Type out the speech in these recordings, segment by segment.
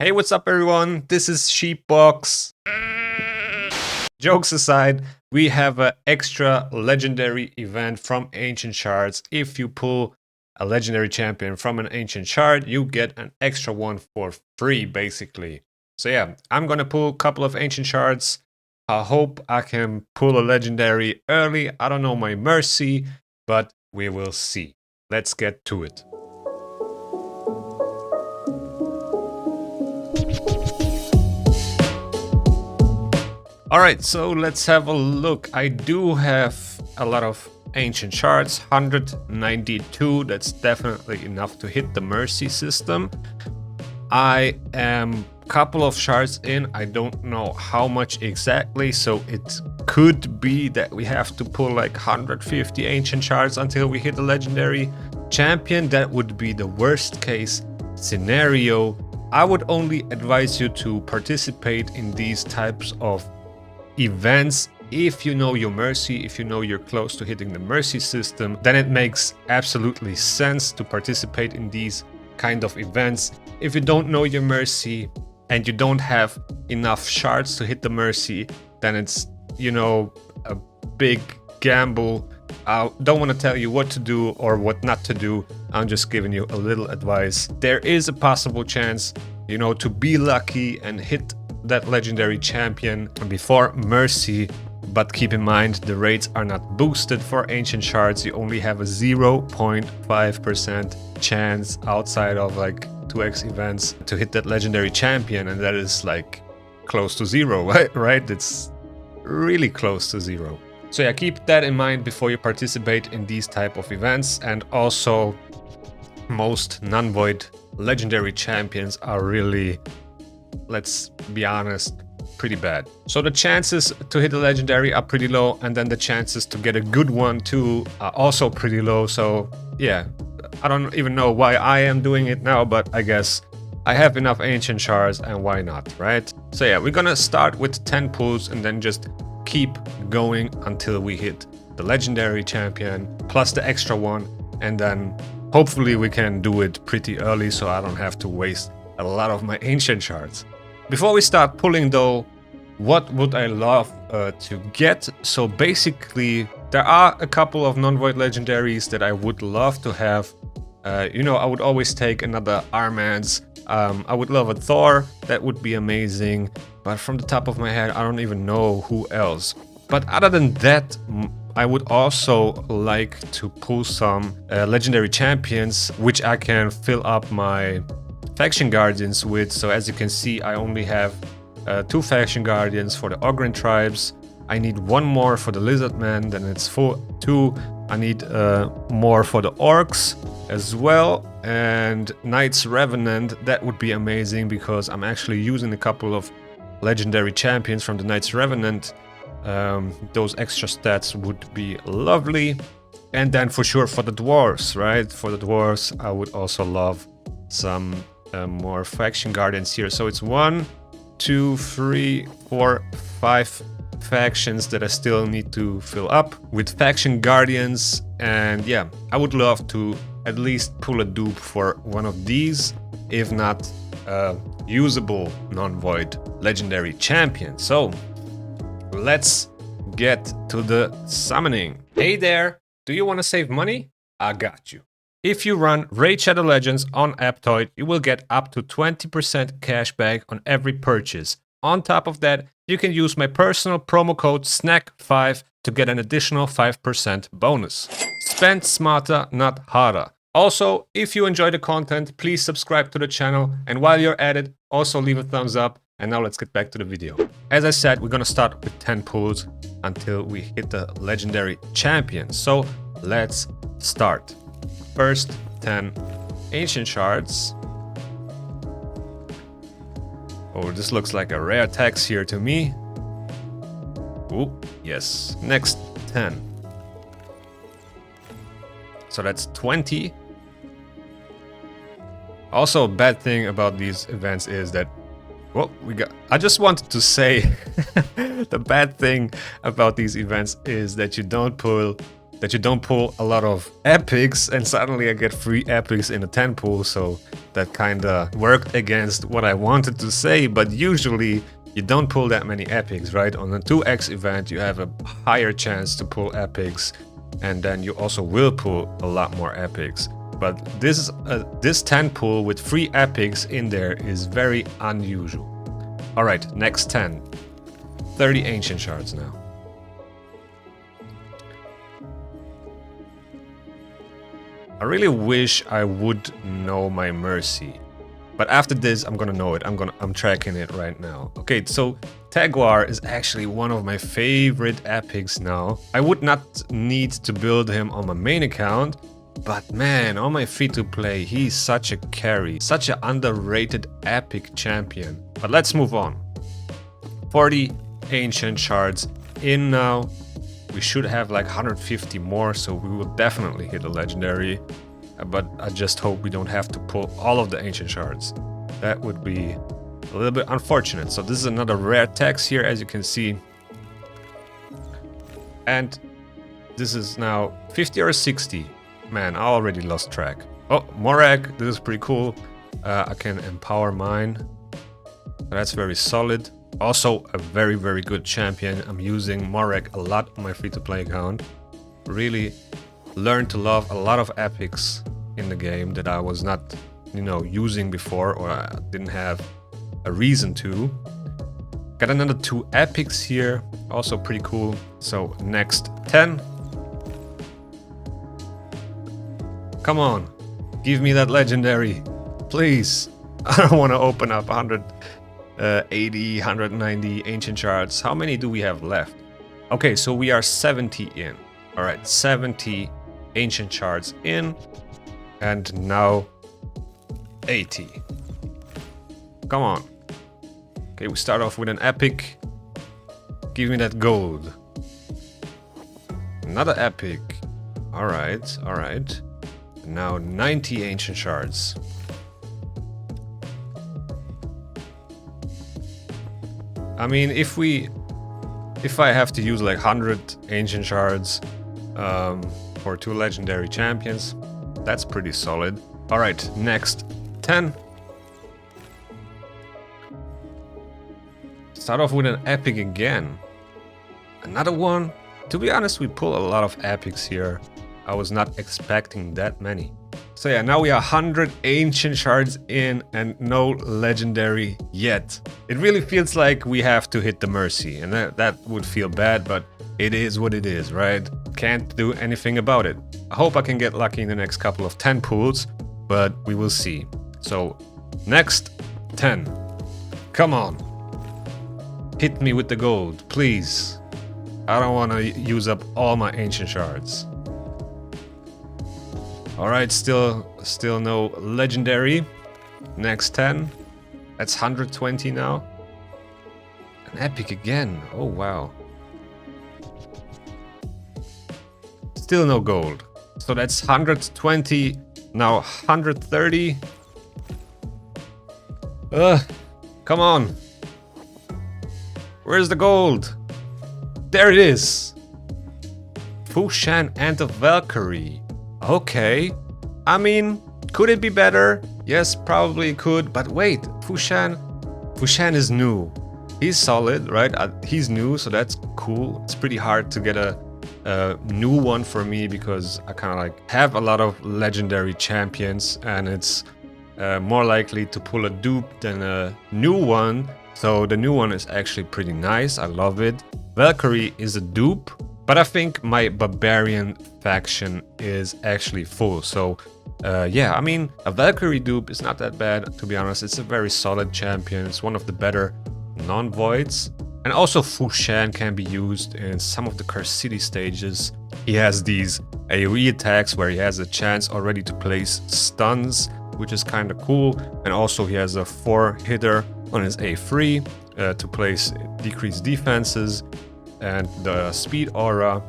Hey, what's up everyone? This is SnackBox. Jokes aside, we have an extra legendary event from Ancient Shards. If you pull a legendary champion from an Ancient Shard, you get an extra one for free, basically. So yeah, I'm gonna pull a couple of Ancient Shards. I hope I can pull a legendary early. I don't know my Mercy, but we will see. Let's get to it. Alright, so let's have a look. I do have a lot of Ancient Shards, 192, that's definitely enough to hit the Mercy system. I am a couple of shards in, I don't know how much exactly, so it could be that we have to pull like 150 Ancient Shards until we hit a legendary champion. That would be the worst case scenario. I would only advise you to participate in these types of events if you know your Mercy, if you know you're close to hitting the Mercy system, then it makes absolutely sense to participate in these kind of events. If you don't know your Mercy and you don't have enough shards to hit the Mercy, then it's, you know, a big gamble. I don't want to tell you what to do or what not to do. I'm just giving you a little advice. There is a possible chance, you know, to be lucky and hit that legendary champion before Mercy, but keep in mind the rates are not boosted for Ancient Shards. You only have a 0.5% chance outside of like 2x events to hit that legendary champion, and that is like close to zero, right? It's really close to zero. So yeah, keep that in mind before you participate in these type of events. And also, most non-void legendary champions are really, let's be honest, pretty bad. So the chances to hit a legendary are pretty low, and then the chances to get a good one too are also pretty low. So yeah, I don't even know why I am doing it now, but I guess I have enough Ancient Shards and why not, right? So yeah, we're gonna start with 10 pulls and then just keep going until we hit the legendary champion plus the extra one, and then hopefully we can do it pretty early so I don't have to waste a lot of my Ancient Shards. Before we start pulling though, what would I love to get? So basically, there are a couple of non-void legendaries that I would love to have. You know, I would always take another Armans. I would love a Thor, that would be amazing. But from the top of my head, I don't even know who else. But other than that, I would also like to pull some legendary champions, which I can fill up my Faction Guardians with. So as you can see, I only have 2 Faction Guardians for the Ogryn tribes. I need 1 more for the Lizardmen, then it's 2. I need more for the Orcs as well. And Knights Revenant, that would be amazing because I'm actually using a couple of legendary champions from the Knights Revenant. Those extra stats would be lovely. And then for sure for the Dwarves, right? For the Dwarves, I would also love some more Faction Guardians here. So it's 1, 2, 3, 4, 5 factions that I still need to fill up with Faction Guardians. And yeah, I would love to at least pull a dupe for one of these, if not usable non-void legendary champion. So let's get to the summoning. Hey there, do you want to save money? I got you. If you run Raid Shadow Legends on Aptoide, you will get up to 20% cashback on every purchase. On top of that, you can use my personal promo code SNACK5 to get an additional 5% bonus. Spend smarter, not harder. Also, if you enjoy the content, please subscribe to the channel, and while you're at it, also leave a thumbs up. And now let's get back to the video. As I said, we're gonna start with 10 pulls until we hit the legendary champion. So let's start. First 10 Ancient Shards. Oh, this looks like a rare text here to me. Ooh, yes. Next 10. So that's 20. Also, a bad thing about these events is that, well, I just wanted to say the bad thing about these events is that you don't pull that you don't pull a lot of epics, and suddenly I get 3 epics in a 10 pull, so that kinda worked against what I wanted to say, but usually you don't pull that many epics, right? On a 2x event you have a higher chance to pull epics, and then you also will pull a lot more epics. But this 10 pull with 3 epics in there is very unusual. Alright, next 10. 30 ancient shards now. I really wish I would know my mercy. But after this, I'm gonna know it. I'm tracking it right now. Okay, so Teguar is actually one of my favorite epics now. I would not need to build him on my main account, but man, on my free-to-play, he's such a carry, such an underrated epic champion. But let's move on. 40 ancient shards in now. We should have like 150 more, so we will definitely hit a legendary. But I just hope we don't have to pull all of the ancient shards. That would be a little bit unfortunate. So this is another rare text here, as you can see. And this is now 50 or 60. Man, I already lost track. Oh, Morag, this is pretty cool. I can empower mine. That's very solid. Also a very, very good champion. I'm using Morag a lot on my free-to-play account. Really learned to love a lot of epics in the game that I was not, using before, or I didn't have a reason to. Got another 2 epics here, also pretty cool. So next 10. Come on, give me that legendary, please. I don't want to open up 180, 190 ancient shards. How many do we have left? Okay, so we are 70 in. All right, 70 ancient shards in, and now 80. Come on. Okay, we start off with an epic. Give me that gold. Another epic. All right, all right. Now 90 ancient shards. I mean, if I have to use like 100 ancient shards for 2 legendary champions, that's pretty solid. All right, next 10. Start off with an epic again. Another one. To be honest, we pull a lot of epics here. I was not expecting that many. So yeah, now we are 100 ancient shards in and no legendary yet. It really feels like we have to hit the mercy, and that would feel bad, but it is what it is, right? Can't do anything about it. I hope I can get lucky in the next couple of 10 pulls, but we will see. So next 10. Come on. Hit me with the gold, please. I don't want to use up all my ancient shards. Alright, still no legendary. Next 10. That's 120 now. An epic again. Oh, wow. Still no gold. So that's 120. Now 130. Come on. Where's the gold? There it is. Fushan and the Valkyrie. Okay. I mean, could it be better? Yes, probably it could. But wait, Fushan is new. He's solid, right? He's new, so that's cool. It's pretty hard to get a new one for me because I kind of like have a lot of legendary champions, and it's more likely to pull a dupe than a new one. So the new one is actually pretty nice. I love it. Valkyrie is a dupe, but I think my barbarian faction is actually full. So yeah, I mean, a Valkyrie dupe is not that bad, to be honest. It's a very solid champion. It's one of the better non-voids. And also Fushan can be used in some of the Curse City stages. He has these AoE attacks where he has a chance already to place stuns, which is kind of cool. And also he has a 4-hitter on his A3 to place decreased defenses. And the speed aura,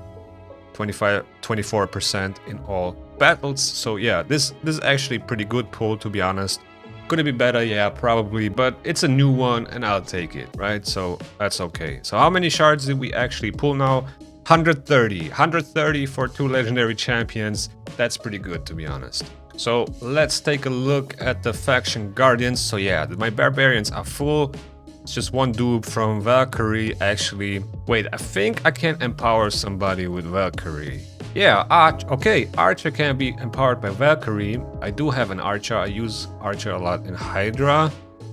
24% in all battles. So yeah, this is actually a pretty good pull, to be honest. Could it be better? Yeah, probably, but it's a new one and I'll take it, right? So that's okay. So how many shards did we actually pull now? 130 for 2 legendary champions. That's pretty good, to be honest. So let's take a look at the faction guardians. So yeah, my barbarians are full. It's just one dupe from Valkyrie, actually. Wait, I think I can empower somebody with Valkyrie. Yeah, okay, Archer can be empowered by Valkyrie. I do have an Archer. I use Archer a lot in Hydra.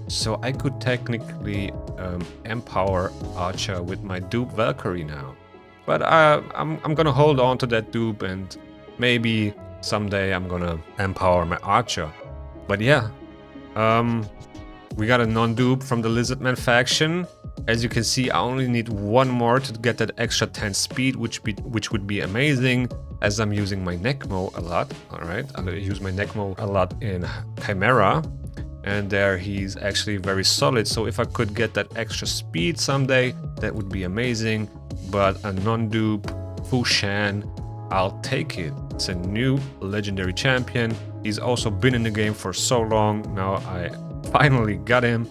So I could technically empower Archer with my dupe Valkyrie now. But I'm gonna hold on to that dupe, and maybe someday I'm gonna empower my Archer. But yeah, we got a non-dupe from the Lizardman faction. As you can see, I only need one more to get that extra 10 speed, which would be amazing, as I'm using my Necmo a lot. All right, I use my Necmo a lot in Chimera, and there he's actually very solid. So if I could get that extra speed someday, that would be amazing. But a non-dupe Fushan, I'll take it. It's a new legendary champion. He's also been in the game for so long. Now I finally got him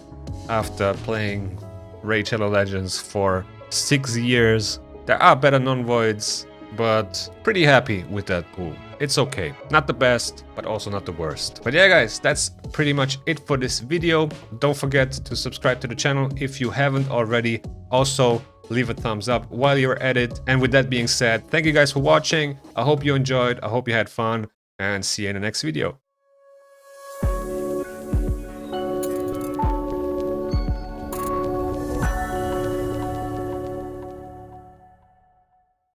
after playing Raid Shadow Legends for 6 years. There are better non-voids, but pretty happy with that pool. It's okay. Not the best, but also not the worst. But yeah, guys, that's pretty much it for this video. Don't forget to subscribe to the channel if you haven't already. Also, leave a thumbs up while you're at it. And with that being said, thank you guys for watching. I hope you enjoyed. I hope you had fun, and see you in the next video.